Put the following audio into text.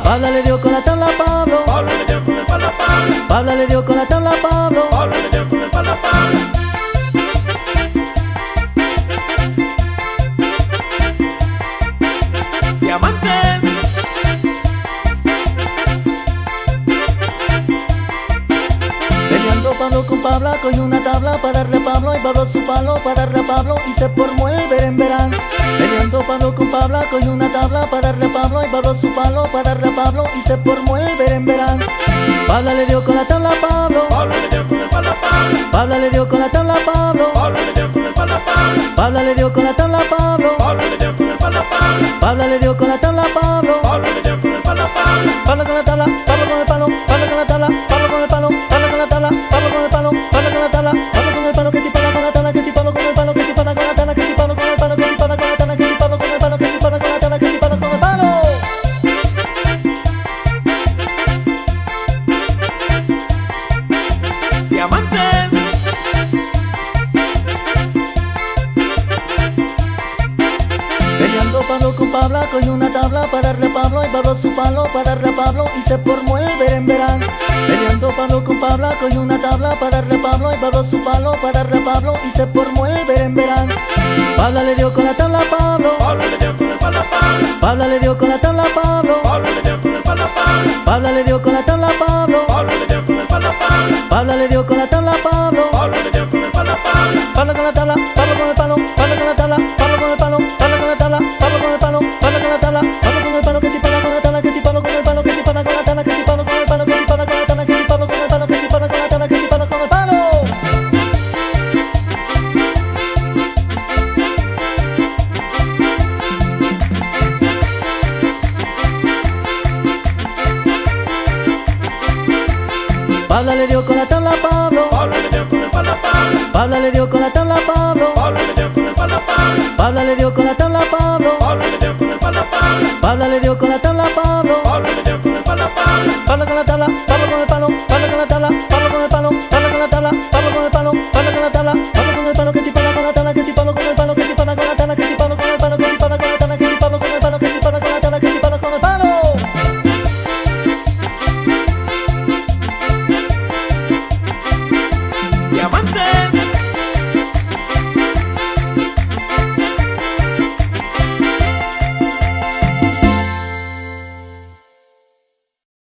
Pablo le dio con la tabla a Pablo. Pablo le dio con el palo a Pablo. Pablo le dio con la tabla a Pablo. Pablo le dio con el palo a Pablo. Diamantes. Peleando Pablo con Pablo, cogió una tabla para darle a Pablo y Pablo su palo para darle a Pablo y se formó el berenberán. Peleando Pablo con Pablo, cogió una tabla para darle a Pablo y Pablo su palo para darle a Pablo y se formó el berenberán. Pablo le dio con la tabla a Pablo. Pablo le dio con el palo a Pablo. Pablo le dio con la tabla a Pablo. Pablo le dio con el palo a Pablo. Pablo le dio con la tabla a Pablo. Pablo le dio con el palo a Pablo. Pablo le dio con la tabla a Pablo. Pablo le dio con el palo a Pablo. Pablo con la tabla, Pablo con el palo, Pablo con la tabla, Pablo con el palo, Pablo con la tabla, Pablo con el palo, Pablo con la tabla, Pablo con el palo, que si Pablo con la tabla, que si Pablo con el palo, que si Pablo con la tabla, que si Pablo con el palo, que si Pablo con la tabla, que si Pablo con el palo, que si Pablo con la tabla, que si Pablo con el palo. Diamantes. Peleando Pablo con Pablo, cogió una tabla para darle a Pablo y Pablo su palo para darle a Pablo y se formó el berenberán. Peleando Pablo con Pablo, cogió una tabla para darle a Pablo y Pablo su palo para darle a Pablo y se formó el berenberán. Pablo le dio con la tabla a Pablo. Pablo le dio con el palo a Pablo. Pablo le dio con la tabla a Pablo. Pablo le dio con el palo a Pablo. Pablo le dio con la tabla a Pablo. Pablo le dio con el palo a Pablo. Pablo le dio con la tabla a Pablo. Pablo le dio con el palo a Pablo. Pablo con la tabla, Pablo con el palo, Pablo con la tabla, Pablo con el palo, Pablo con la tabla, Pablo con el palo, Pablo con la tabla, Pablo con el palo, que si Pablo con la tabla, que si Pablo con el palo, que si Pablo con la tabla, que si Pablo con el palo, que si Pablo con la tabla, que si Pablo con el palo, que si Pablo con la tabla, que si Pablo con el palo. Pablo le dio con la tabla a Pablo. Pablo le dio con el palo a Pablo. Pablo le dio con la tabla a Pablo. Pablo le dio con el palo a Pablo. Pablo le dio con la tabla a Pablo. Pablo le dio con el palo a Pablo. Pablo le dio con la tabla a Pablo. Pablo le dio con el palo a Pablo. Pablo con la tabla, Pablo con el palo, Pablo con la tabla, Pablo con el palo, Pablo con la tabla, Pablo con el palo, Pablo con la tabla, Pablo con